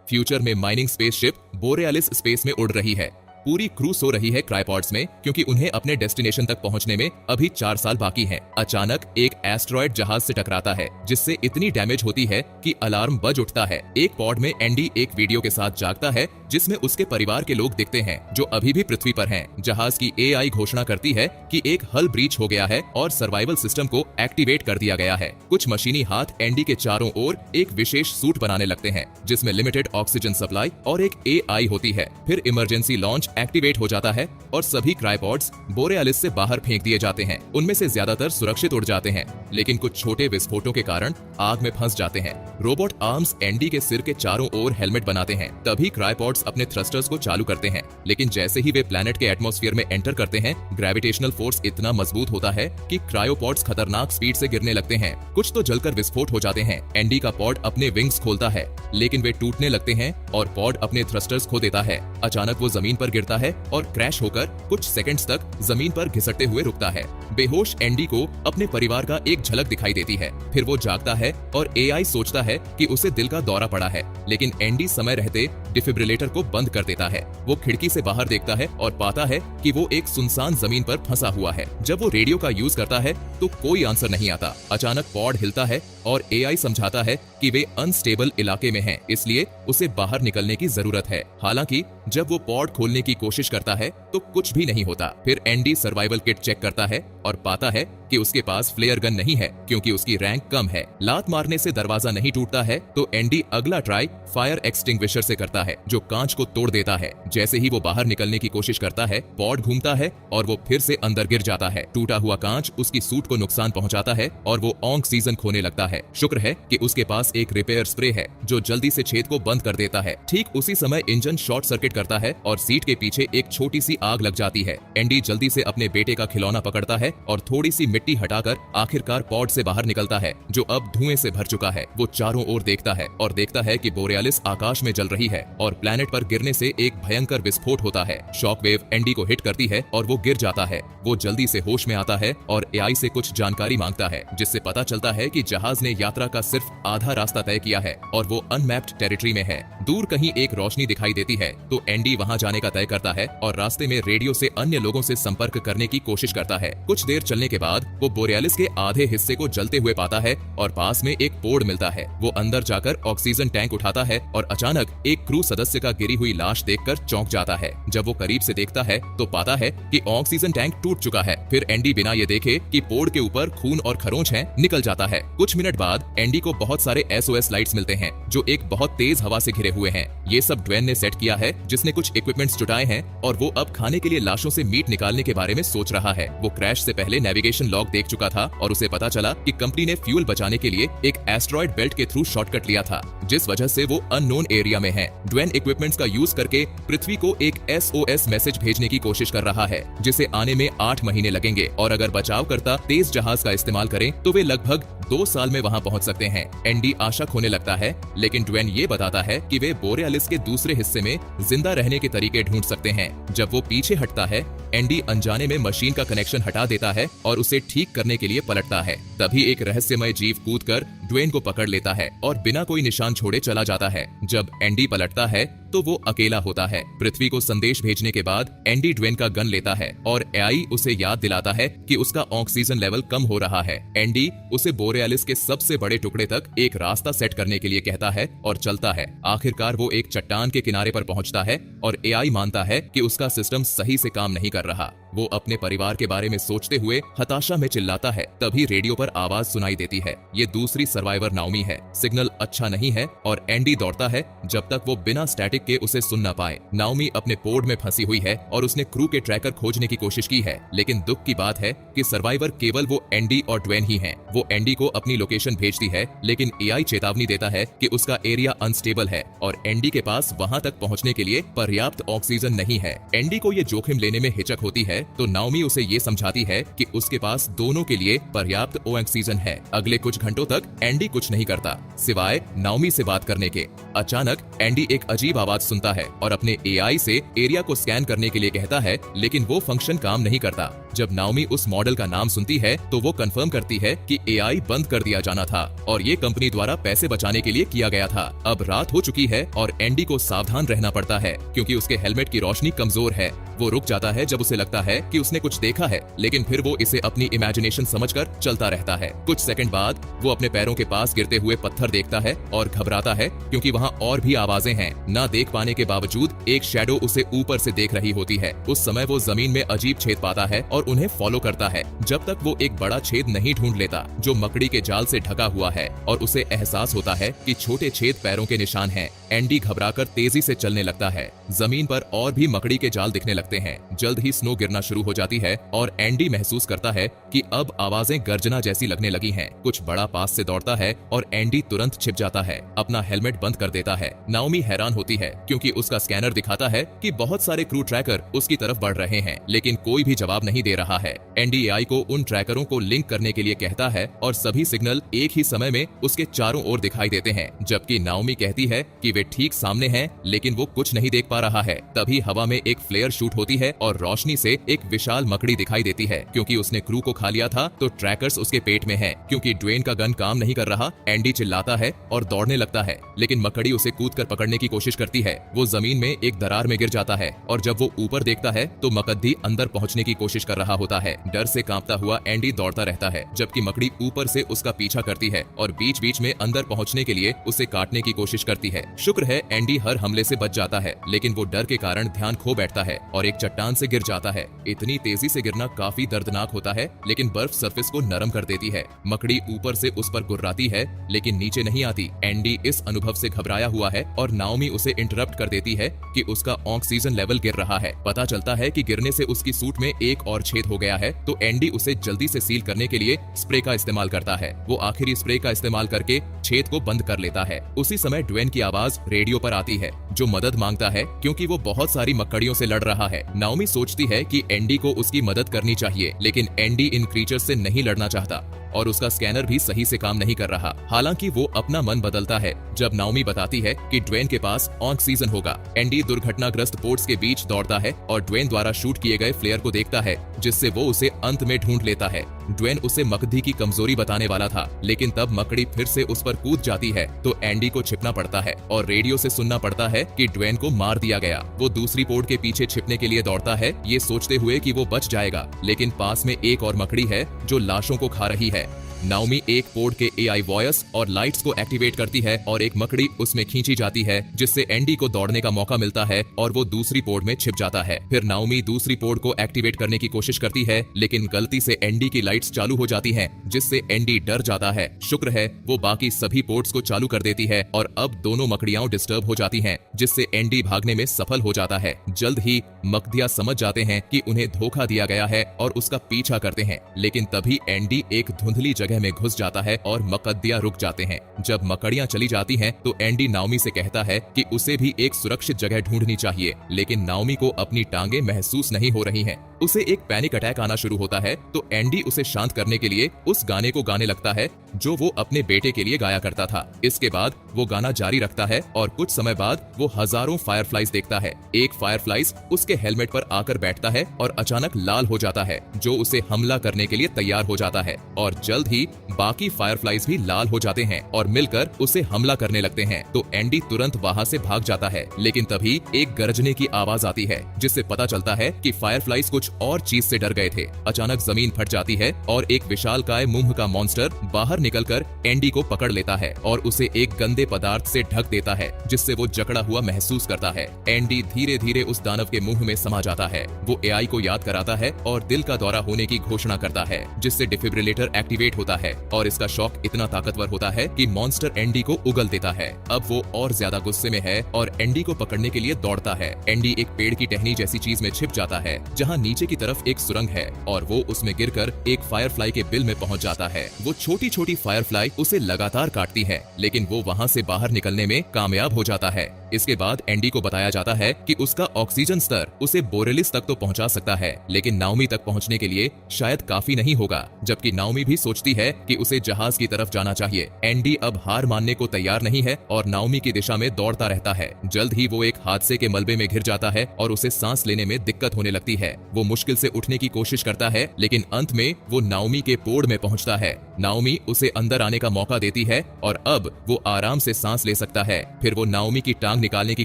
Future में mining spaceship borealis space में उड़ रही है। पूरी क्रू सो रही है क्रायोपॉड्स में क्योंकि उन्हें अपने डेस्टिनेशन तक पहुंचने में अभी 4 साल बाकी हैं। अचानक एक एस्ट्रॉयड जहाज से टकराता है जिससे इतनी डैमेज होती है कि अलार्म बज उठता है। एक पॉड में एंडी एक वीडियो के साथ जागता है जिसमें उसके परिवार के लोग दिखते हैं जो अभी भी पृथ्वी पर हैं। जहाज की एआई घोषणा करती है कि एक हल ब्रीच हो गया है और सर्वाइवल सिस्टम को एक्टिवेट कर दिया गया है। कुछ मशीनी हाथ एंडी के चारों ओर एक विशेष सूट बनाने लगते हैं जिसमें लिमिटेड ऑक्सीजन सप्लाई और एक एआई होती है। फिर इमरजेंसी लॉन्च एक्टिवेट हो जाता है और सभी क्रायोपॉड्स बोरेलिस से बाहर फेंक दिए जाते हैं। उनमें से ज्यादातर सुरक्षित उड़ जाते हैं लेकिन कुछ छोटे विस्फोटों के कारण आग में फंस जाते हैं। रोबोट आर्म्स एंडी के सिर के चारों ओर हेलमेट बनाते हैं। तभी क्रायोपॉड्स अपने थ्रस्टर्स को चालू करते हैं लेकिन जैसे ही वे प्लैनेट के एटमॉस्फेयर में एंटर करते हैं ग्रेविटेशनल फोर्स इतना मजबूत होता है कि क्रायोपॉड्स खतरनाक स्पीड से गिरने लगते हैं। कुछ तो जलकर विस्फोट हो जाते हैं। एंडी का पॉड अपने विंग्स खोलता है लेकिन वे टूटने लगते हैं और पॉड अपने थ्रस्टर्स खो देता है। अचानक वो जमीन पर गिरता है और क्रैश होकर कुछ सेकंड्स तक जमीन पर घिसटते हुए रुकता है। बेहोश एंडी को अपने परिवार का एक झलक दिखाई देती है। फिर वो जागता है और एआई सोचता है कि उसे दिल का दौरा पड़ा है लेकिन एंडी समय रहते डिफिब्रिलेटर को बंद कर देता है। वो खिड़की से बाहर देखता है और पाता है कि वो एक सुनसान जमीन पर फंसा हुआ है। जब वो रेडियो का यूज करता है तो कोई आंसर नहीं आता। अचानक पॉड हिलता है और एआई समझाता है कि वे अनस्टेबल इलाके में हैं, इसलिए उसे बाहर निकलने की जरूरत है। हालांकि जब वो पॉड खोलने की कोशिश करता है तो कुछ भी नहीं होता। फिर एंडी सर्वाइवल किट चेक करता है और पाता है कि उसके पास फ्लेयर गन नहीं है क्योंकि उसकी रैंक कम है। लात मारने से दरवाजा नहीं टूटता है तो एंडी अगला ट्राई फायर एक्सटिंग्विशर से करता है जो कांच को तोड़ देता है। जैसे ही वो बाहर निकलने की कोशिश करता है पॉड घूमता है और वो फिर से अंदर गिर जाता है। टूटा हुआ कांच उसकी सूट को नुकसान पहुंचाता है और वो ऑक्सीजन खोने लगता है। शुक्र है कि उसके पास एक रिपेयर स्प्रे है जो जल्दी से छेद को बंद कर देता है। ठीक उसी समय इंजन शॉर्ट सर्किट करता है और सीट के पीछे एक छोटी सी आग लग जाती है। एंडी जल्दी से अपने बेटे का खिलौना पकड़ता है और थोड़ी सी मिट्टी हटाकर आखिरकार पॉड से बाहर निकलता है जो अब धुएं से भर चुका है। वो चारों ओर देखता है और देखता है कि बोरेलिस आकाश में जल रही है और प्लैनेट पर गिरने से एक भयंकर विस्फोट होता है। शॉक वेव एंडी को हिट करती है और वो गिर जाता है। वो जल्दी से होश में आता है और एआई से कुछ जानकारी मांगता है जिससे पता चलता है कि जहाज ने यात्रा का सिर्फ आधा रास्ता तय किया है और वो अनमैप्ड टेरिटरी में है। दूर कहीं एक रोशनी दिखाई देती है तो एंडी वहां जाने का तय करता है और रास्ते में रेडियो से अन्य लोगों से संपर्क करने की कोशिश करता है। कुछ देर चलने के बाद वो बोरेलिस के आधे हिस्से को जलते हुए पाता है और पास में एक पोड़ मिलता है। वो अंदर जाकर ऑक्सीजन टैंक उठाता है और अचानक एक क्रू सदस्य का गिरी हुई लाश देखकर चौंक जाता है। जब वो करीब से देखता है तो पाता है कि ऑक्सीजन टैंक टूट चुका है। फिर एंडी बिना ये देखे कि पोड़ के ऊपर खून और खरोंच हैं, निकल जाता है। कुछ मिनट बाद एंडी को बहुत सारे SOS लाइट्स मिलते हैं जो एक बहुत तेज हवा से घिरे हुए हैं। ये सब ड्वेन ने सेट किया है जिसने कुछ इक्विपमेंट्स जुटाए हैं और वो अब खाने के लिए लाशों से मीट निकालने के बारे में सोच रहा है। वो क्रैश से पहले नेविगेशन लॉग देख चुका था और उसे पता चला कि कंपनी ने फ्यूल बचाने के लिए एक एस्ट्रॉयड बेल्ट के थ्रू शॉर्टकट लिया था जिस वजह से वो अननोन एरिया में है। ड्वेन इक्विपमेंट्स का यूज करके पृथ्वी को एक SOS मैसेज भेजने की कोशिश कर रहा है जिसे आने में 8 महीने लगेंगे और अगर बचावकर्ता तेज जहाज का इस्तेमाल करें तो वे लगभग 2 साल में वहां पहुंच सकते हैं। एंडी आशा खोने लगता है लेकिन ड्वेन ये बताता है कि वे बोरेलिस के दूसरे हिस्से में जिंदा रहने के तरीके ढूंढ सकते हैं। जब वो पीछे हटता है एंडी अनजाने में मशीन का कनेक्शन हटा देता है और उसे ठीक करने के लिए पलटता है। तभी एक रहस्यमय जीव कूदकर ड्वेन को पकड़ लेता है और बिना कोई निशान छोड़े चला जाता है। जब एंडी पलटता है तो वो अकेला होता है। पृथ्वी को संदेश भेजने के बाद एंडी ड्वेन का गन लेता है और एआई उसे याद दिलाता है कि उसका ऑक्सीजन लेवल कम हो रहा है। एंडी उसे बोरेलिस के सबसे बड़े टुकड़े तक एक रास्ता सेट करने के लिए कहता है और चलता है। आखिरकार वो एक चट्टान के किनारे पर पहुंचता है और एआई मानता है कि उसका सिस्टम सही से काम नहीं कर रहा। वो अपने परिवार के बारे में सोचते हुए हताशा में चिल्लाता है। तभी रेडियो पर आवाज सुनाई देती है। ये दूसरी सर्वाइवर नाओमी है। सिग्नल अच्छा नहीं है और एंडी दौड़ता है जब तक वो बिना स्टैटिक के उसे सुन न पाए। नाओमी अपने पोर्ट में फंसी हुई है और उसने क्रू के ट्रैकर खोजने की कोशिश की है लेकिन दुख की बात है कि सर्वाइवर केवल वो एंडी और ड्वेन ही हैं। वो एंडी को अपनी लोकेशन भेजती है लेकिन एआई चेतावनी देता है कि उसका एरिया अनस्टेबल है और एंडी के पास वहां तक पहुंचने के लिए पर्याप्त ऑक्सीजन नहीं है। एंडी को ये जोखिम लेने में हिचक होती है तो नाओमी उसे ये समझाती है कि उसके पास दोनों के लिए पर्याप्त ऑक्सीजन है। अगले कुछ घंटों तक एंडी कुछ नहीं करता सिवाय नाओमी से बात करने के। अचानक एंडी एक अजीब आवाज सुनता है और अपने एआई से एरिया को स्कैन करने के लिए कहता है लेकिन वो फंक्शन काम नहीं करता। जब नाओमी उस मॉडल का नाम सुनती है तो वो कंफर्म करती है कि एआई बंद कर दिया जाना था और ये कंपनी द्वारा पैसे बचाने के लिए किया गया था। अब रात हो चुकी है और एंडी को सावधान रहना पड़ता है क्योंकि उसके हेलमेट की रोशनी कमजोर है। वो रुक जाता है जब उसे लगता है कि उसने कुछ देखा है, लेकिन फिर वो इसे अपनी इमेजिनेशन समझकर चलता रहता है। कुछ सेकंड बाद वो अपने पैरों के पास गिरते हुए पत्थर देखता है और घबराता है क्योंकि वहाँ और भी आवाजें हैं। ना देख पाने के बावजूद एक शैडो उसे ऊपर से देख रही होती है। उस समय वो जमीन में अजीब छेद पाता है और उन्हें फॉलो करता है जब तक वो एक बड़ा छेद नहीं ढूंढ लेता जो मकड़ी के जाल से ढका हुआ है और उसे एहसास होता है कि छोटे छेद पैरों के निशान हैं। एंडी घबराकर तेजी से चलने लगता है। जमीन पर और भी मकड़ी के जाल दिखने लगते हैं। जल्द ही स्नो गिरना शुरू हो जाती है और एंडी महसूस करता है कि अब आवाजें गर्जना जैसी लगने लगी हैं। कुछ बड़ा पास से दौड़ता है और एंडी तुरंत छिप जाता है, अपना हेलमेट बंद कर देता है। नाओमी हैरान होती है क्योंकि उसका स्कैनर दिखाता है कि बहुत सारे क्रू ट्रैकर उसकी तरफ बढ़ रहे हैं, लेकिन कोई भी जवाब नहीं दे रहा है। एंडी एआई को उन ट्रैकरों को लिंक करने के लिए कहता है और सभी सिग्नल एक ही समय में उसके चारों ओर दिखाई देते हैं, जबकि नाओमी कहती है कि वे ठीक सामने हैं लेकिन वो कुछ नहीं देख पा रहा है। तभी हवा में एक फ्लेयर शूट होती है और रोशनी से एक विशाल मकड़ी दिखाई देती है। क्योंकि उसने क्रू को खा लिया था तो ट्रैकर्स उसके पेट में हैं। क्योंकि ड्वेन का गन काम नहीं कर रहा, एंडी चिल्लाता है और दौड़ने लगता है, लेकिन मकड़ी उसे कूदकर पकड़ने की कोशिश करती है। वो जमीन में एक दरार में गिर जाता है और जब वो ऊपर देखता है तो मकड़ी अंदर पहुंचने की कोशिश कर रहा होता है। डर से कांपता हुआ एंडी दौड़ता रहता है जबकि मकड़ी ऊपर से उसका पीछा करती है और बीच बीच में अंदर पहुंचने के लिए उसे काटने की कोशिश करती है। शुक्र है एंडी हर हमले से बच जाता है, लेकिन वो डर के कारण ध्यान खो बैठता है और एक चट्टान से गिर जाता है। इतनी तेजी से गिरना काफी दर्दनाक होता है, लेकिन बर्फ सरफेस को नरम कर देती है। मकड़ी ऊपर से उस पर गुर्राती है लेकिन नीचे नहीं आती। एंडी इस अनुभव से घबराया हुआ है और नाओमी उसे इंटरप्ट कर देती है कि उसका ऑक्सीजन लेवल गिर रहा है। पता चलता है कि गिरने से उसकी सूट में एक और छेद हो गया है, तो एंडी उसे जल्दी से सील करने के लिए स्प्रे का इस्तेमाल करता है। वो आखिरी स्प्रे का इस्तेमाल करके छेद को बंद कर लेता है। उसी समय ड्वेन की आवाज रेडियो पर आती है जो मदद मांगता है क्योंकि वो बहुत सारी मकड़ियों से लड़ रहा है। नाओमी सोचती है कि एंडी को उसकी मदद करनी चाहिए, लेकिन एंडी इन क्रीचर्स से नहीं लड़ना चाहता और उसका स्कैनर भी सही से काम नहीं कर रहा। हालांकि वो अपना मन बदलता है जब नाओमी बताती है कि ड्वेन के पास ऑक्सीजन होगा। एंडी दुर्घटनाग्रस्त पोर्ट्स के बीच दौड़ता है और ड्वेन द्वारा शूट किए गए फ्लेयर को देखता है, जिससे वो उसे अंत में ढूंढ लेता है। ड्वेन उसे मकड़ी की कमजोरी बताने वाला था, लेकिन तब मकड़ी फिर से उस पर कूद जाती है तो एंडी को छिपना पड़ता है और रेडियो से सुनना पड़ता है कि ड्वेन को मार दिया गया। वो दूसरी पोर्ट के पीछे छिपने के लिए दौड़ता है, ये सोचते हुए कि वो बच जाएगा, लेकिन पास में एक और मकड़ी है जो लाशों को खा रही है। नाओमी एक पोर्ट के एआई वॉयस और लाइट्स को एक्टिवेट करती है और एक मकड़ी उसमें खींची जाती है, जिससे एंडी को दौड़ने का मौका मिलता है और वो दूसरी पोर्ट में छिप जाता है। फिर नाओमी दूसरी पोर्ट को एक्टिवेट करने की कोशिश करती है, लेकिन गलती से एंडी की लाइट्स चालू हो जाती हैं, जिससे एंडी डर जाता है। शुक्र है वो बाकी सभी पोर्ट्स को चालू कर देती है और अब दोनों मकड़ियां डिस्टर्ब हो जाती हैं, जिससे एंडी भागने में सफल हो जाता है। जल्द ही मकड़ियां समझ जाते हैं कि उन्हें धोखा दिया गया है और उसका पीछा करते हैं, लेकिन तभी एंडी एक धुंधली जगह में घुस जाता है और मकड़ियां रुक जाते हैं। जब मकड़ियां चली जाती हैं तो एंडी नाओमी से कहता है कि उसे भी एक सुरक्षित जगह ढूंढनी चाहिए, लेकिन नाओमी को अपनी टांगे महसूस नहीं हो रही हैं। उसे एक पैनिक अटैक आना शुरू होता है तो एंडी उसे शांत करने के लिए उस गाने को गाने लगता है जो वो अपने बेटे के लिए गाया करता था। इसके बाद वो गाना जारी रखता है और कुछ समय बाद वो हजारों फायरफ्लाइज देखता है। एक फायरफ्लाइज उसके हेलमेट पर आकर बैठता है और अचानक लाल हो जाता है, जो उसे हमला करने के लिए तैयार हो जाता है और जल्द ही बाकी फायरफ्लाइज भी लाल हो जाते हैं और मिलकर उसे हमला करने लगते हैं। तो एंडी तुरंत वहाँ से भाग जाता है, लेकिन तभी एक गरजने की आवाज आती है, जिससे पता चलता है कि फायरफ्लाइज कुछ और चीज से डर गए थे। अचानक जमीन फट जाती है और एक विशालकाय मुंह का मॉन्स्टर बाहर निकलकर एंडी को पकड़ लेता है और उसे एक गंदे पदार्थ से ढक देता है, जिससे वो जकड़ा हुआ महसूस करता है। एंडी धीरे धीरे उस दानव के मुंह में समा जाता है। वो एआई को याद कराता है और दिल का दौरा होने की घोषणा करता है, जिससे डिफिब्रिलेटर एक्टिवेट होता है और इसका शॉक इतना ताकतवर होता है कि मॉन्स्टर एंडी को उगल देता है। अब वो और ज्यादा गुस्से में है और एंडी को पकड़ने के लिए दौड़ता है। एंडी एक पेड़ की टहनी जैसी चीज में छिप जाता है, जहाँ नीचे की तरफ एक सुरंग है और वो उसमें गिरकर एक फायरफ्लाई के बिल में पहुंच जाता है। वो छोटी छोटी फायरफ्लाई उसे लगातार काटती है, लेकिन वो वहाँ से बाहर निकलने में कामयाब हो जाता है। इसके बाद एंडी को बताया जाता है कि उसका ऑक्सीजन स्तर उसे बोरेलिस तक तो पहुंचा सकता है, लेकिन नाओमी तक पहुंचने के लिए शायद काफी नहीं होगा। जबकि नाओमी भी सोचती है कि उसे जहाज की तरफ जाना चाहिए। एंडी अब हार मानने को तैयार नहीं है और नाओमी की दिशा में दौड़ता रहता है। जल्द ही वो एक हादसे के मलबे में घिर जाता है और उसे सांस लेने में दिक्कत होने लगती है। वो मुश्किल से उठने की कोशिश करता है, लेकिन अंत में वो नाओमी के पोड़ में पहुंचता है। नाओमी उसे अंदर आने का मौका देती है और अब वो आराम से सांस ले सकता है। फिर वो नाओमी की टांग निकालने की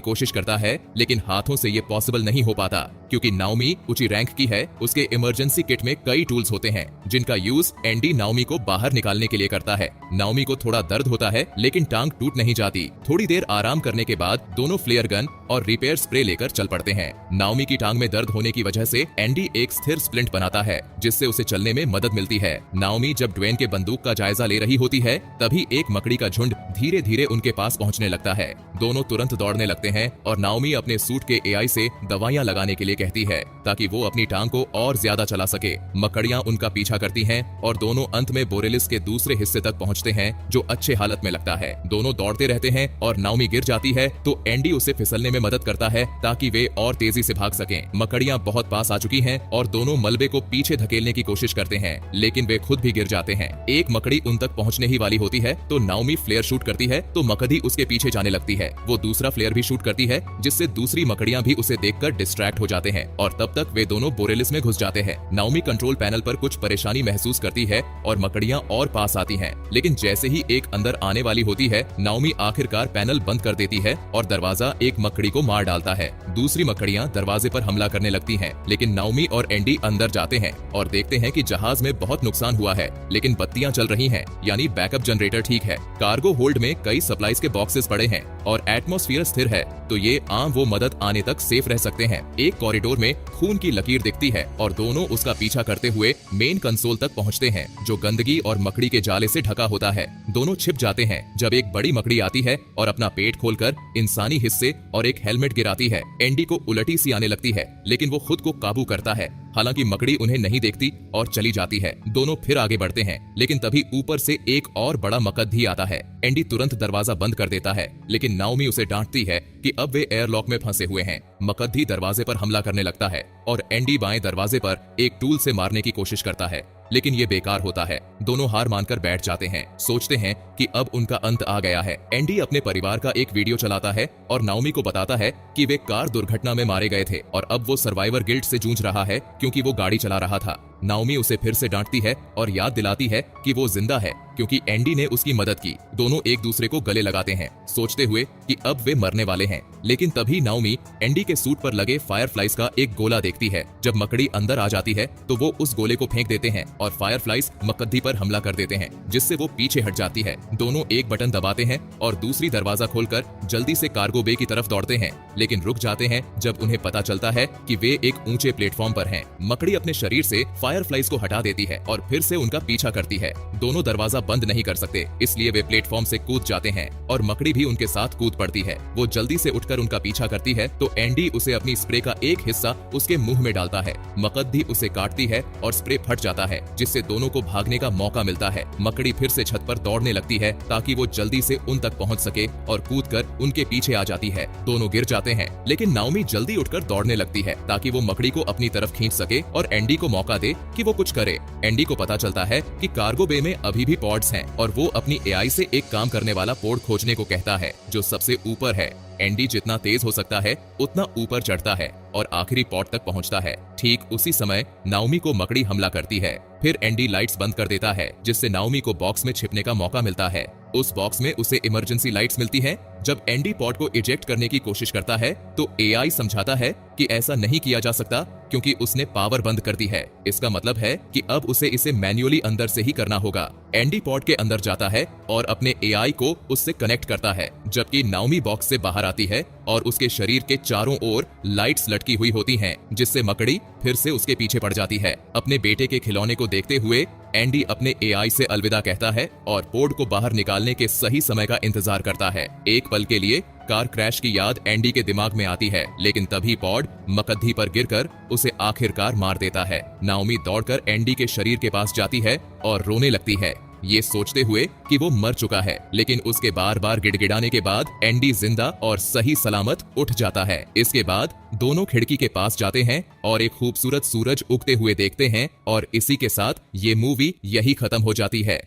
कोशिश करता है, लेकिन हाथों से ये पॉसिबल नहीं हो पाता क्योंकि नाओमी ऊंची रैंक की है। उसके इमरजेंसी किट में कई टूल्स होते हैं जिनका यूज एंडी नाओमी को बाहर निकालने के लिए करता है। नाओमी को थोड़ा दर्द होता है, लेकिन टांग टूट नहीं जाती। थोड़ी देर आराम करने के बाद दोनों फ्लेयर गन और रिपेयर स्प्रे लेकर चल पड़ते हैं। नाओमी की टांग में दर्द होने की वजह से एंडी एक स्थिर स्प्लिंट बनाता है, जिससे उसे चलने में मदद मिलती है। नाओमी जब ड्वेन के बंदूक का जायजा ले रही होती है, तभी एक मकड़ी का झुंड धीरे धीरे उनके पास पहुंचने लगता है। दोनों तुरंत दौड़ने लगते हैं और नाओमी अपने सूट के एआई से दवाइयां लगाने के लिए कहती है ताकि वो अपनी टांग को और ज्यादा चला सके। मकड़ियां उनका पीछा करती हैं और दोनों अंत में बोरेलिस के दूसरे हिस्से तक पहुंचते हैं, जो अच्छे हालत में लगता है। दोनों दौड़ते रहते हैं और नाओमी गिर जाती है तो एंडी उसे फिसलने में मदद करता है ताकि वे और तेजी से भाग सकें। मकड़ियां बहुत पास आ चुकी हैं और दोनों मलबे को पीछे धकेलने की कोशिश करते हैं, लेकिन वे खुद भी गिर जाते हैं। एक मकड़ी उन तक पहुंचने ही वाली होती है तो नाओमी फ्लेयर शूट करती है तो मकड़ी उसके पीछे जाने लगती है। वो दूसरा फ्लेयर भी शूट करती है, जिससे दूसरी मकड़ियां भी उसे देखकर डिस्ट्रैक्ट हो जाते हैं और तब तक वे दोनों बोरेलिस में घुस जाते हैं। नाओमी कंट्रोल पैनल पर कुछ परेशानी महसूस करती है और मकड़ियां और पास आती हैं, लेकिन जैसे ही एक अंदर आने वाली होती है, नाओमी आखिरकार पैनल बंद कर देती है और दरवाजा एक मकड़ी को मार डालता है। दूसरी मकड़ियां दरवाजे पर हमला करने लगती हैं, लेकिन नाओमी और एंडी अंदर जाते हैं और देखते हैं कि जहाज में बहुत नुकसान हुआ है, लेकिन बत्तियां चल रही हैं, यानी बैकअप जनरेटर ठीक है। कार्गो होल्ड में कई सप्लाईज के बॉक्सेस पड़े हैं और एटमॉस्फेयर स्थिर है, तो ये आम वो मदद आने तक सेफ रह सकते हैं। एक कॉरिडोर में खून की लकीर दिखती है और दोनों उसका पीछा करते हुए मेन कंसोल तक पहुंचते हैं, जो गंदगी और मकड़ी के जाले से ढका होता है। दोनों छिप जाते हैं जब एक बड़ी मकड़ी आती है और अपना पेट खोलकर इंसानी हिस्से और एक हेलमेट गिराती है। एंडी को उलटी सी आने लगती है, लेकिन वो खुद को काबू करता है। हालांकि मकड़ी उन्हें नहीं देखती और चली जाती है। दोनों फिर आगे बढ़ते हैं, लेकिन तभी ऊपर से एक और बड़ा मकद्दी आता है। एंडी तुरंत दरवाजा बंद कर देता है, लेकिन नाओमी उसे डांटती है कि अब वे एयरलॉक में फंसे हुए हैं। मकद्दी दरवाजे पर हमला करने लगता है और एंडी बाएं दरवाजे पर एक टूल से मारने की कोशिश करता है, लेकिन ये बेकार होता है। दोनों हार मानकर बैठ जाते हैं, सोचते हैं कि अब उनका अंत आ गया है। एंडी अपने परिवार का एक वीडियो चलाता है और नाओमी को बताता है कि वे कार दुर्घटना में मारे गए थे और अब वो सर्वाइवर गिल्ट से जूझ रहा है क्योंकि वो गाड़ी चला रहा था। नाओमी उसे फिर से डांटती है और याद दिलाती है कि वो जिंदा है क्योंकि एंडी ने उसकी मदद की। दोनों एक दूसरे को गले लगाते हैं, सोचते हुए कि अब वे मरने वाले हैं, लेकिन तभी नाओमी एंडी के सूट पर लगे फायरफ्लाइज का एक गोला देखती है। जब मकड़ी अंदर आ जाती है तो वो उस गोले को फेंक देते हैं और फायरफ्लाइज मकद्दी पर हमला कर देते हैं, जिससे वो पीछे हट जाती है। दोनों एक बटन दबाते हैं और दूसरी दरवाजा खोलकर जल्दी से कार्गो बे की तरफ दौड़ते हैं, लेकिन रुक जाते हैं जब उन्हें पता चलता है कि वे एक ऊंचे प्लेटफॉर्म पर हैं। मकड़ी अपने शरीर से फायरफ्लाइज को हटा देती है और फिर से उनका पीछा करती है। दोनों दरवाजा बंद नहीं कर सकते, इसलिए वे प्लेटफॉर्म से कूद जाते हैं और मकड़ी भी उनके साथ कूद पड़ती है। वो जल्दी से उठकर उनका पीछा करती है तो एंडी उसे अपनी स्प्रे का एक हिस्सा उसके मुंह में डालता है। मकद्दी उसे काटती है और स्प्रे फट जाता है, जिससे दोनों को भागने का मौका मिलता है। मकड़ी फिर से छत पर दौड़ने लगती है ताकि वो जल्दी से उन तक पहुंच सके और कूदकर उनके पीछे आ जाती है। दोनों गिर जाते हैं, लेकिन नाओमी जल्दी उठकर दौड़ने लगती है ताकि वो मकड़ी को अपनी तरफ खींच सके और एंडी को मौका दे कि वो कुछ करे। एंडी को पता चलता है कि कार्गो बे में अभी भी पॉड्स हैं और वो अपनी एआई से एक काम करने वाला पोर्ट खोजने को कहता है जो सबसे ऊपर है। एंडी जितना तेज हो सकता है उतना ऊपर चढ़ता है और आखिरी पॉट तक पहुंचता है। ठीक उसी समय नाओमी को मकड़ी हमला करती है। फिर एंडी लाइट्स बंद कर देता है, जिससे नाओमी को बॉक्स में छिपने का मौका मिलता है। उस बॉक्स में उसे इमरजेंसी लाइट्स मिलती हैं। जब एंडी पॉड को इजेक्ट करने की कोशिश करता है तो एआई समझाता है कि ऐसा नहीं किया जा सकता क्योंकि उसने पावर बंद कर दी है। इसका मतलब है कि अब उसे इसे मैन्युअली अंदर से ही करना होगा। एंडी पॉड के अंदर जाता है और अपने एआई को उससे कनेक्ट करता है, जबकि नाओमी बॉक्स से बाहर आती है और उसके शरीर के चारों ओर लाइट्स लटकी हुई होती हैं, जिससे मकड़ी फिर से उसके पीछे पड़ जाती है। अपने बेटे के खिलौने को देखते हुए एंडी अपने एआई से अलविदा कहता है और पोर्ट को बाहर निकालने के सही समय का इंतजार करता है। एक पल के लिए कार क्रैश की याद एंडी के दिमाग में आती है, लेकिन तभी पॉड मकद्दी पर गिरकर उसे आखिरकार मार देता है। नाओमी दौड़कर एंडी के शरीर के पास जाती है और रोने लगती है। ये सोचते हुए कि वो मर चुका है, लेकिन उसके बार बार गिड़गिड़ाने के बाद एंडी जिंदा और सही सलामत उठ जाता है। इसके बाद दोनों खिड़की के पास जाते हैं और एक खूबसूरत सूरज उगते हुए देखते हैं और इसी के साथ ये मूवी यही खत्म हो जाती है।